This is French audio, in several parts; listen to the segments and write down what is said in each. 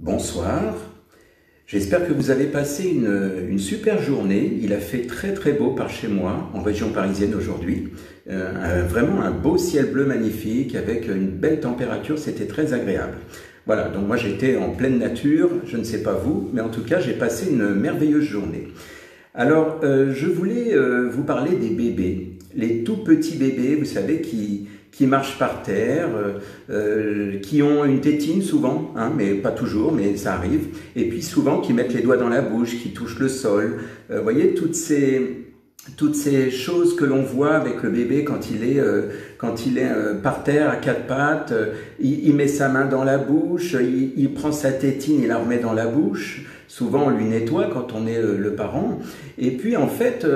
Bonsoir, j'espère que vous avez passé une super journée. Il a fait très très beau par chez moi, en région parisienne aujourd'hui. Vraiment un beau ciel bleu magnifique avec une belle température, c'était très agréable. Voilà, donc moi j'étais en pleine nature, je ne sais pas vous, mais en tout cas j'ai passé une merveilleuse journée. Alors je voulais vous parler des bébés, les tout petits bébés, vous savez, qui marchent par terre, qui ont une tétine souvent, hein, mais pas toujours, mais ça arrive, et puis souvent qui mettent les doigts dans la bouche, qui touchent le sol. Vous voyez, toutes ces choses que l'on voit avec le bébé quand il est par terre à quatre pattes, il met sa main dans la bouche, il prend sa tétine, il la remet dans la bouche. Souvent on lui nettoie quand on est le parent. Et puis en fait,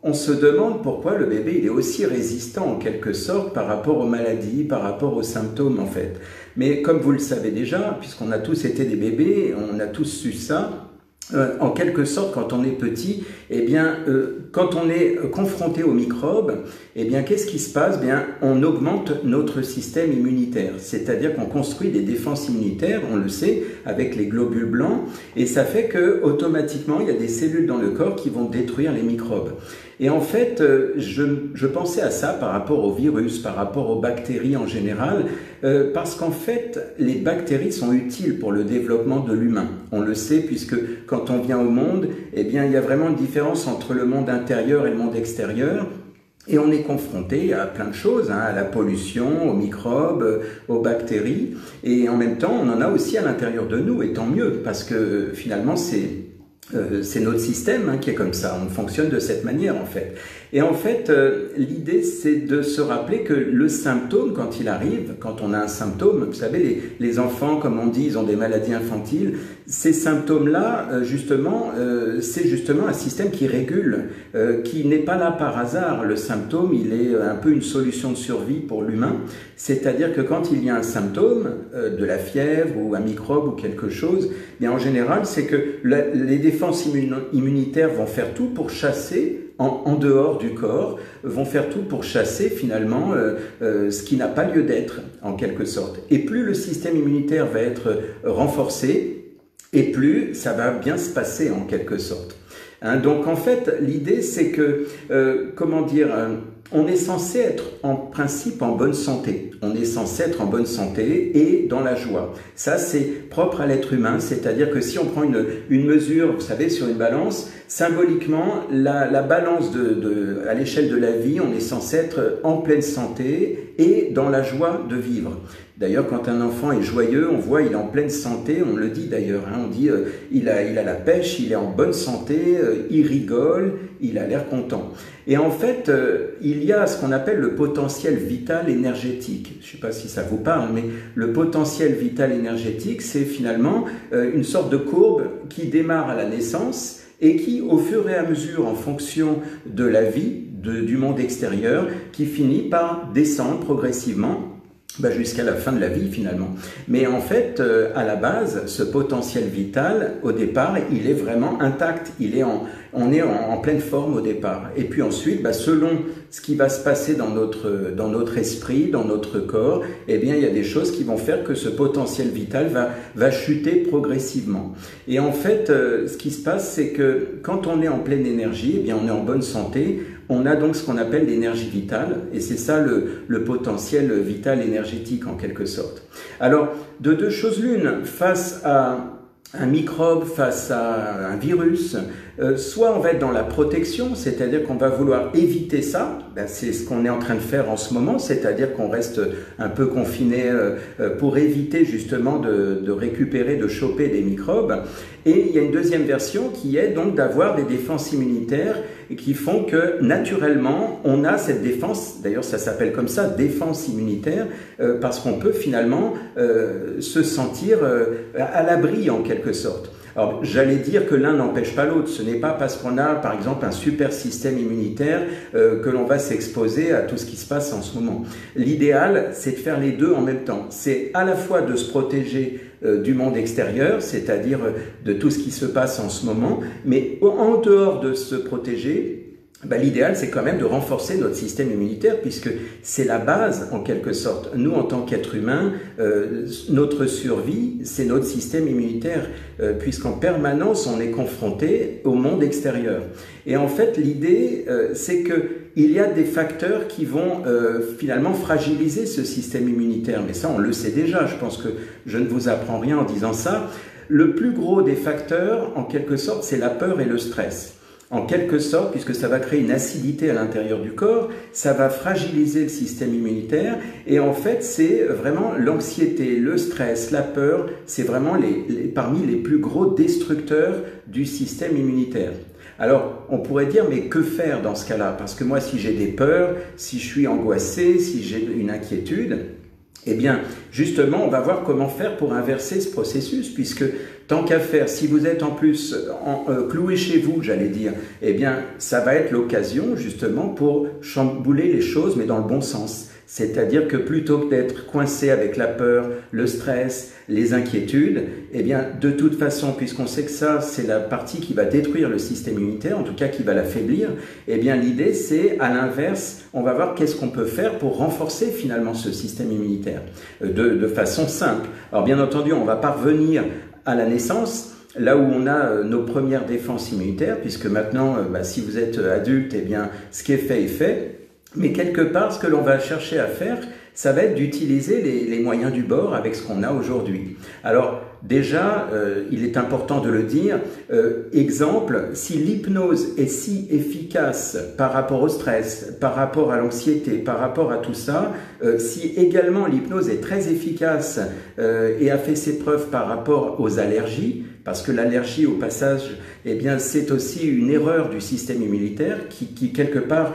on se demande pourquoi le bébé il est aussi résistant en quelque sorte par rapport aux maladies, par rapport aux symptômes en fait. Mais comme vous le savez déjà, puisqu'on a tous été des bébés, on a tous su ça, en quelque sorte, quand on est petit, eh bien, quand on est confronté aux microbes, eh bien, qu'est-ce qui se passe? Bien, on augmente notre système immunitaire, c'est-à-dire qu'on construit des défenses immunitaires, on le sait, avec les globules blancs, et ça fait que automatiquement, il y a des cellules dans le corps qui vont détruire les microbes. Et en fait, je pensais à ça par rapport aux virus, par rapport aux bactéries en général, parce qu'en fait, les bactéries sont utiles pour le développement de l'humain. On le sait puisque quand on vient au monde, eh bien, il y a vraiment une différence entre le monde intérieur et le monde extérieur. Et on est confronté à plein de choses, hein, à la pollution, aux microbes, aux bactéries. Et en même temps, on en a aussi à l'intérieur de nous, et tant mieux, parce que finalement, c'est notre système qui est comme ça, on fonctionne de cette manière en fait. Et en fait, l'idée c'est de se rappeler que le symptôme quand il arrive, quand on a un symptôme, vous savez les enfants comme on dit, ils ont des maladies infantiles, ces symptômes-là justement, c'est justement un système qui régule, qui n'est pas là par hasard. Le symptôme il est un peu une solution de survie pour l'humain, c'est-à-dire que quand il y a un symptôme, de la fièvre ou un microbe ou quelque chose, bien en général c'est que les défenses immunitaires vont faire tout pour chasser en dehors du corps, vont faire tout pour chasser finalement ce qui n'a pas lieu d'être en quelque sorte. Et plus le système immunitaire va être renforcé, et plus ça va bien se passer en quelque sorte. Hein, donc en fait l'idée c'est que, on est censé être en principe en bonne santé. On est censé être en bonne santé et dans la joie. Ça, c'est propre à l'être humain, c'est-à-dire que si on prend une mesure, vous savez, sur une balance, symboliquement, la balance à l'échelle de la vie, on est censé être en pleine santé et dans la joie de vivre. D'ailleurs, quand un enfant est joyeux, on voit il est en pleine santé, on le dit d'ailleurs, hein, on dit il a la pêche, il est en bonne santé, il rigole, il a l'air content. Et en fait, il y a ce qu'on appelle le potentiel vital énergétique. Je ne sais pas si ça vous parle, mais le potentiel vital énergétique, c'est finalement une sorte de courbe qui démarre à la naissance et qui, au fur et à mesure, en fonction de la vie, du monde extérieur, qui finit par descendre progressivement jusqu'à la fin de la vie finalement. Mais en fait, à la base, ce potentiel vital, au départ, il est vraiment intact. On est en pleine forme au départ. Et puis ensuite, selon ce qui va se passer dans notre esprit, dans notre corps, eh bien, il y a des choses qui vont faire que ce potentiel vital va chuter progressivement. Et en fait, ce qui se passe, c'est que quand on est en pleine énergie, eh bien, on est en bonne santé. On a donc ce qu'on appelle l'énergie vitale, et c'est ça le potentiel vital énergétique en quelque sorte. Alors, de deux choses l'une, face à un microbe, face à un virus, soit on va être dans la protection, c'est-à-dire qu'on va vouloir éviter ça, c'est ce qu'on est en train de faire en ce moment, c'est-à-dire qu'on reste un peu confiné pour éviter justement de récupérer, de choper des microbes. Et il y a une deuxième version qui est donc d'avoir des défenses immunitaires qui font que naturellement on a cette défense, d'ailleurs ça s'appelle comme ça, défense immunitaire, parce qu'on peut finalement se sentir à l'abri en quelque sorte. Alors, j'allais dire que l'un n'empêche pas l'autre. Ce n'est pas parce qu'on a, par exemple, un super système immunitaire que l'on va s'exposer à tout ce qui se passe en ce moment. L'idéal, c'est de faire les deux en même temps. C'est à la fois de se protéger du monde extérieur, c'est-à-dire de tout ce qui se passe en ce moment, mais en dehors de se protéger, ben, l'idéal, c'est quand même de renforcer notre système immunitaire, puisque c'est la base, en quelque sorte. Nous, en tant qu'êtres humains, notre survie, c'est notre système immunitaire, puisqu'en permanence, on est confronté au monde extérieur. Et en fait, l'idée, c'est qu'il y a des facteurs qui vont finalement fragiliser ce système immunitaire. Mais ça, on le sait déjà, je pense que je ne vous apprends rien en disant ça. Le plus gros des facteurs, en quelque sorte, c'est la peur et le stress. En quelque sorte, puisque ça va créer une acidité à l'intérieur du corps, ça va fragiliser le système immunitaire et en fait, c'est vraiment l'anxiété, le stress, la peur, c'est vraiment parmi les plus gros destructeurs du système immunitaire. Alors, on pourrait dire, mais que faire dans ce cas-là? Parce que moi, si j'ai des peurs, si je suis angoissé, si j'ai une inquiétude, eh bien, justement, on va voir comment faire pour inverser ce processus, puisque tant qu'à faire, si vous êtes en plus cloué chez vous, j'allais dire, eh bien, ça va être l'occasion, justement, pour chambouler les choses, mais dans le bon sens. C'est-à-dire que plutôt que d'être coincé avec la peur, le stress, les inquiétudes, eh bien, de toute façon, puisqu'on sait que ça, c'est la partie qui va détruire le système immunitaire, en tout cas qui va l'affaiblir, eh bien, l'idée, c'est, à l'inverse, on va voir qu'est-ce qu'on peut faire pour renforcer finalement ce système immunitaire de façon simple. Alors, bien entendu, on va pas revenir à la naissance, là où on a nos premières défenses immunitaires, puisque maintenant, si vous êtes adulte, eh bien, ce qui est fait est fait. Mais quelque part, ce que l'on va chercher à faire, ça va être d'utiliser les moyens du bord avec ce qu'on a aujourd'hui. Alors déjà, il est important de le dire, exemple, si l'hypnose est si efficace par rapport au stress, par rapport à l'anxiété, par rapport à tout ça, si également l'hypnose est très efficace et a fait ses preuves par rapport aux allergies, parce que l'allergie, au passage, eh bien, c'est aussi une erreur du système immunitaire qui quelque part,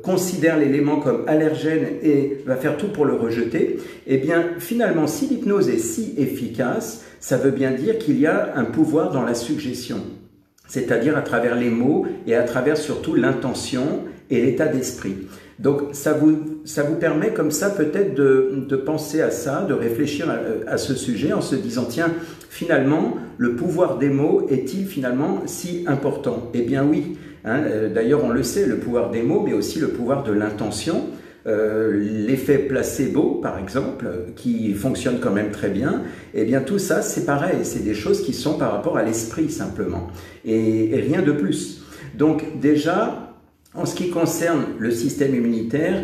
considère l'élément comme allergène et va faire tout pour le rejeter. Eh bien, finalement, si l'hypnose est si efficace, ça veut bien dire qu'il y a un pouvoir dans la suggestion, c'est-à-dire à travers les mots et à travers surtout l'intention et l'état d'esprit. Donc, ça vous permet comme ça peut-être de penser à ça, de réfléchir à ce sujet en se disant, tiens, finalement, le pouvoir des mots est-il finalement si important? Eh bien oui, hein, d'ailleurs on le sait, le pouvoir des mots, mais aussi le pouvoir de l'intention, l'effet placebo par exemple, qui fonctionne quand même très bien, eh bien tout ça c'est pareil, c'est des choses qui sont par rapport à l'esprit simplement, et rien de plus. Donc déjà, en ce qui concerne le système immunitaire,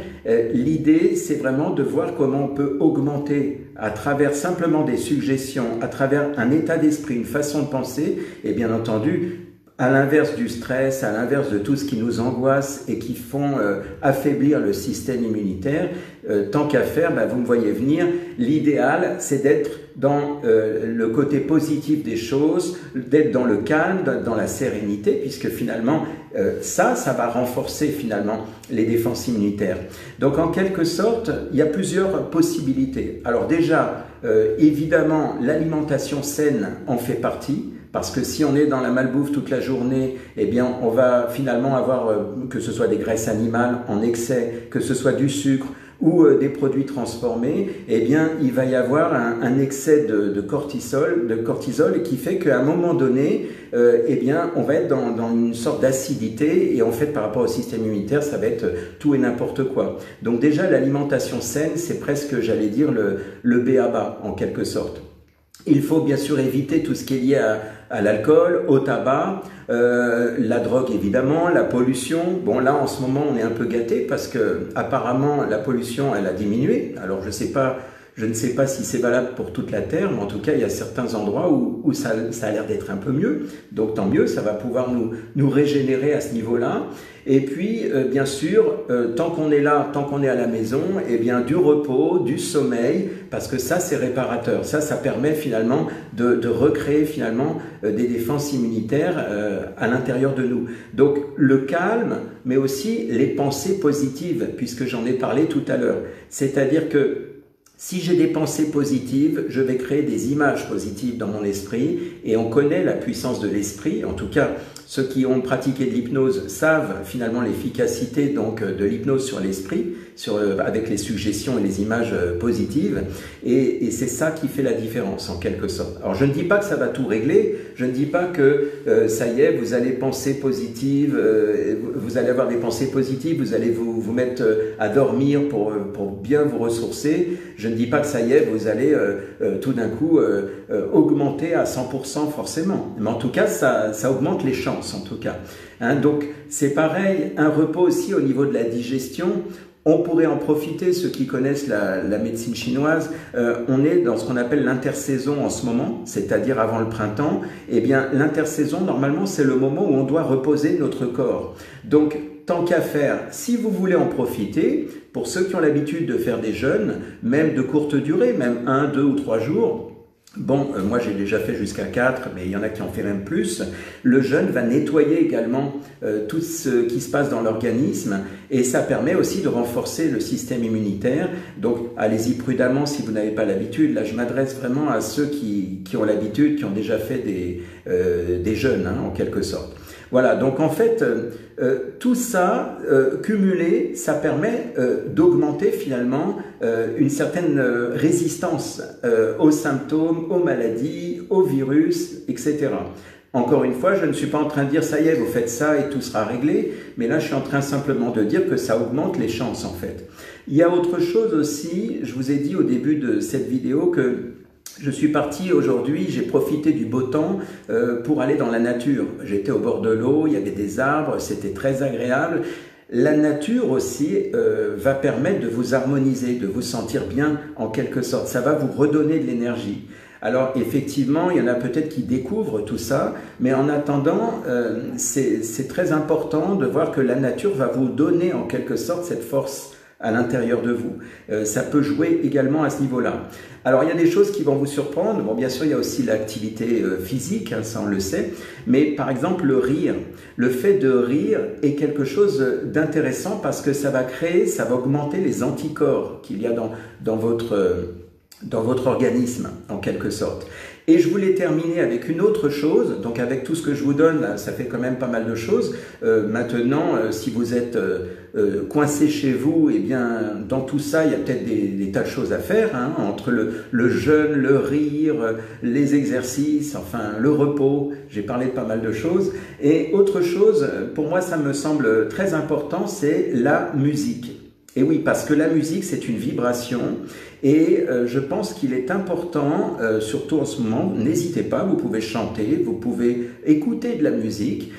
l'idée, c'est vraiment de voir comment on peut augmenter à travers simplement des suggestions, à travers un état d'esprit, une façon de penser, et bien entendu, à l'inverse du stress, à l'inverse de tout ce qui nous angoisse et qui font affaiblir le système immunitaire, tant qu'à faire, vous me voyez venir, l'idéal, c'est d'être dans le côté positif des choses, d'être dans le calme, dans la sérénité, puisque finalement, ça va renforcer finalement les défenses immunitaires. Donc en quelque sorte, il y a plusieurs possibilités. Alors déjà, évidemment, l'alimentation saine en fait partie. Parce que si on est dans la malbouffe toute la journée, eh bien, on va finalement avoir, que ce soit des graisses animales en excès, que ce soit du sucre ou des produits transformés, eh bien, il va y avoir un excès de cortisol qui fait qu'à un moment donné, eh bien, on va être dans une sorte d'acidité et en fait, par rapport au système immunitaire, ça va être tout et n'importe quoi. Donc déjà, l'alimentation saine, c'est presque, j'allais dire, le b.a.-ba en quelque sorte. Il faut bien sûr éviter tout ce qui est lié à l'alcool, au tabac, la drogue évidemment, la pollution. Bon là en ce moment on est un peu gâté parce que apparemment la pollution elle a diminué. Alors je ne sais pas si c'est valable pour toute la Terre, mais en tout cas il y a certains endroits où ça a l'air d'être un peu mieux. Donc tant mieux, ça va pouvoir nous régénérer à ce niveau-là. Et puis bien sûr, tant qu'on est là, tant qu'on est à la maison, eh bien du repos, du sommeil, parce que ça c'est réparateur. Ça permet finalement de recréer finalement des défenses immunitaires à l'intérieur de nous. Donc le calme, mais aussi les pensées positives, puisque j'en ai parlé tout à l'heure. C'est-à-dire que si j'ai des pensées positives, je vais créer des images positives dans mon esprit et on connaît la puissance de l'esprit. En tout cas, ceux qui ont pratiqué de l'hypnose savent finalement l'efficacité donc de l'hypnose sur l'esprit. avec les suggestions et les images positives. Et c'est ça qui fait la différence, en quelque sorte. Alors, je ne dis pas que ça va tout régler, je ne dis pas que ça y est, vous allez penser positive, vous allez avoir des pensées positives, vous allez vous mettre à dormir pour bien vous ressourcer. Je ne dis pas que ça y est, vous allez tout d'un coup augmenter à 100% forcément. Mais en tout cas, ça augmente les chances, en tout cas. Hein, donc, c'est pareil, un repos aussi au niveau de la digestion. On pourrait en profiter, ceux qui connaissent la médecine chinoise, on est dans ce qu'on appelle l'intersaison en ce moment, c'est-à-dire avant le printemps. Eh bien, l'intersaison, normalement, c'est le moment où on doit reposer notre corps. Donc, tant qu'à faire, si vous voulez en profiter, pour ceux qui ont l'habitude de faire des jeûnes, même de courte durée, même 1, 2 ou 3 jours, bon, moi j'ai déjà fait jusqu'à 4, mais il y en a qui en fait même plus. Le jeûne va nettoyer également tout ce qui se passe dans l'organisme et ça permet aussi de renforcer le système immunitaire. Donc allez-y prudemment si vous n'avez pas l'habitude. Là je m'adresse vraiment à ceux qui ont l'habitude, qui ont déjà fait des jeûnes hein, en quelque sorte. Voilà, donc en fait, tout ça cumulé, ça permet d'augmenter finalement une certaine résistance aux symptômes, aux maladies, aux virus, etc. Encore une fois, je ne suis pas en train de dire ça y est, vous faites ça et tout sera réglé, mais là je suis en train simplement de dire que ça augmente les chances en fait. Il y a autre chose aussi, je vous ai dit au début de cette vidéo que je suis parti aujourd'hui, j'ai profité du beau temps pour aller dans la nature. J'étais au bord de l'eau, il y avait des arbres, c'était très agréable. La nature aussi va permettre de vous harmoniser, de vous sentir bien en quelque sorte. Ça va vous redonner de l'énergie. Alors effectivement, il y en a peut-être qui découvrent tout ça, mais en attendant, c'est très important de voir que la nature va vous donner en quelque sorte cette force à l'intérieur de vous. Ça peut jouer également à ce niveau-là. Alors il y a des choses qui vont vous surprendre. Bon, bien sûr, il y a aussi l'activité physique, hein, ça on le sait. Mais par exemple, le rire. Le fait de rire est quelque chose d'intéressant parce que ça va créer, ça va augmenter les anticorps qu'il y a dans votre organisme, en quelque sorte. Et je voulais terminer avec une autre chose, donc avec tout ce que je vous donne, ça fait quand même pas mal de choses. Maintenant, si vous êtes coincé chez vous, eh bien, dans tout ça, il y a peut-être des tas de choses à faire, hein, entre le jeûne, le rire, les exercices, enfin, le repos. J'ai parlé de pas mal de choses. Et autre chose, pour moi, ça me semble très important, c'est la musique. Et oui, parce que la musique, c'est une vibration et je pense qu'il est important, surtout en ce moment, n'hésitez pas, vous pouvez chanter, vous pouvez écouter de la musique.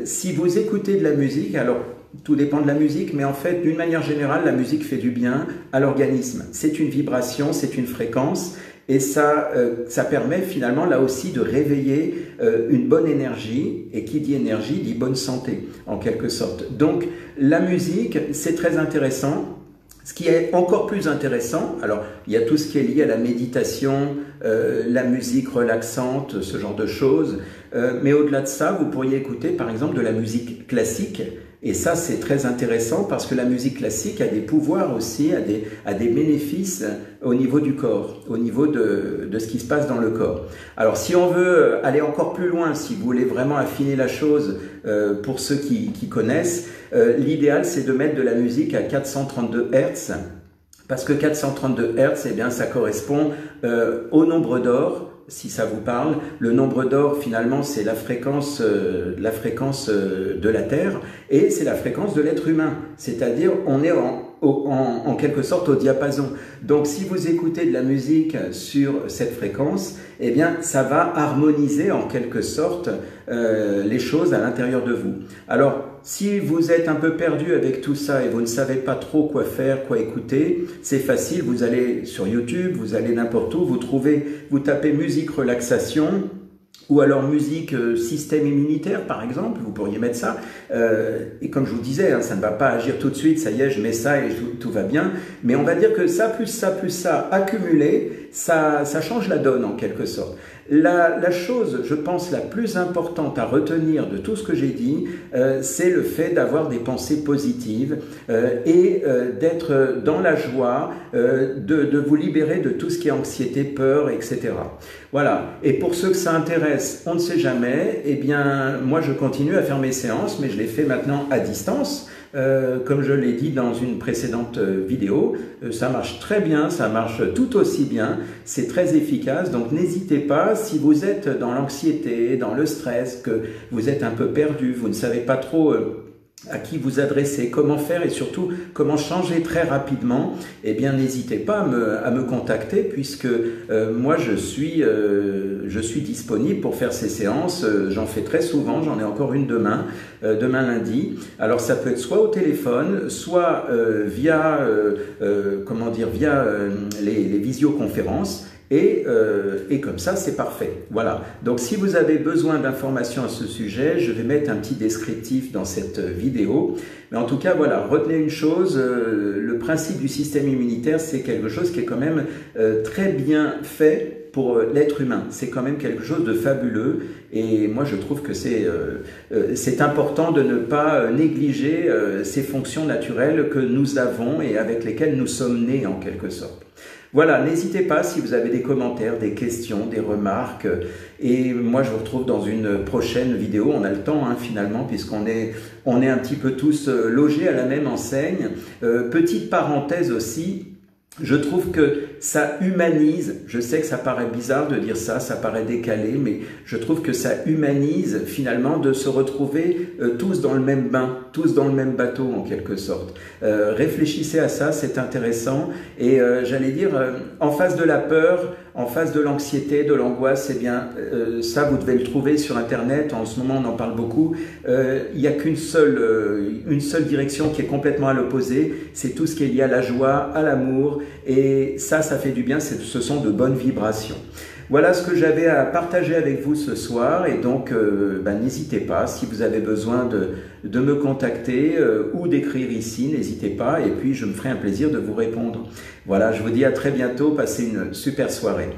Si vous écoutez de la musique, alors tout dépend de la musique, mais en fait, d'une manière générale, la musique fait du bien à l'organisme. C'est une vibration, c'est une fréquence. Et ça permet finalement là aussi de réveiller une bonne énergie, et qui dit énergie dit bonne santé en quelque sorte. Donc la musique c'est très intéressant. Ce qui est encore plus intéressant, alors il y a tout ce qui est lié à la méditation, la musique relaxante, ce genre de choses, mais au-delà de ça, vous pourriez écouter par exemple de la musique classique. Et ça, c'est très intéressant parce que la musique classique a des pouvoirs aussi, a des bénéfices au niveau du corps, au niveau de ce qui se passe dans le corps. Alors, si on veut aller encore plus loin, si vous voulez vraiment affiner la chose pour ceux qui connaissent, l'idéal, c'est de mettre de la musique à 432 Hz parce que 432 Hz, eh bien, ça correspond au nombre d'or. Si ça vous parle, le nombre d'or finalement c'est la fréquence de la Terre et c'est la fréquence de l'être humain, c'est-à-dire on est en quelque sorte au diapason. Donc si vous écoutez de la musique sur cette fréquence, eh bien ça va harmoniser en quelque sorte les choses à l'intérieur de vous. Alors si vous êtes un peu perdu avec tout ça et vous ne savez pas trop quoi faire, quoi écouter, c'est facile, vous allez sur YouTube, vous allez n'importe où, vous tapez musique relaxation, ou alors musique système immunitaire par exemple, vous pourriez mettre ça, et comme je vous disais, hein, ça ne va pas agir tout de suite, ça y est, je mets ça et tout va bien, mais on va dire que ça plus ça accumulé, ça change la donne en quelque sorte. La chose, je pense, la plus importante à retenir de tout ce que j'ai dit, c'est le fait d'avoir des pensées positives et d'être dans la joie, de vous libérer de tout ce qui est anxiété, peur, etc. Voilà. Et pour ceux que ça intéresse, on ne sait jamais, eh bien, moi je continue à faire mes séances, mais je les fais maintenant à distance. Comme je l'ai dit dans une précédente vidéo, ça marche très bien, ça marche tout aussi bien, c'est très efficace. Donc n'hésitez pas, si vous êtes dans l'anxiété, dans le stress, que vous êtes un peu perdu, vous ne savez pas trop à qui vous adresser, comment faire et surtout comment changer très rapidement, eh bien n'hésitez pas à me contacter puisque moi je suis disponible pour faire ces séances, j'en fais très souvent, j'en ai encore une demain lundi. Alors ça peut être soit au téléphone, soit via les visioconférences. Et comme ça, c'est parfait. Voilà. Donc, si vous avez besoin d'informations à ce sujet, je vais mettre un petit descriptif dans cette vidéo. Mais en tout cas, voilà, retenez une chose, le principe du système immunitaire, c'est quelque chose qui est quand même très bien fait pour l'être humain. C'est quand même quelque chose de fabuleux et moi je trouve que c'est important de ne pas négliger ces fonctions naturelles que nous avons et avec lesquelles nous sommes nés en quelque sorte. Voilà, n'hésitez pas si vous avez des commentaires, des questions, des remarques. Et moi, je vous retrouve dans une prochaine vidéo. On a le temps, hein, finalement, puisqu'on est un petit peu tous logés à la même enseigne. Petite parenthèse aussi. Je trouve que ça humanise, je sais que ça paraît bizarre de dire ça, ça paraît décalé, mais je trouve que ça humanise finalement de se retrouver tous dans le même bain, tous dans le même bateau en quelque sorte. Réfléchissez à ça, c'est intéressant et j'allais dire en face de la peur, en face de l'anxiété, de l'angoisse, eh bien ça vous devez le trouver sur internet, en ce moment on en parle beaucoup, il n'y a qu'une une seule direction qui est complètement à l'opposé, c'est tout ce qui est lié à la joie, à l'amour et ça fait du bien, ce sont de bonnes vibrations. Voilà ce que j'avais à partager avec vous ce soir et donc n'hésitez pas, si vous avez besoin de me contacter ou d'écrire ici, n'hésitez pas et puis je me ferai un plaisir de vous répondre. Voilà, je vous dis à très bientôt, passez une super soirée.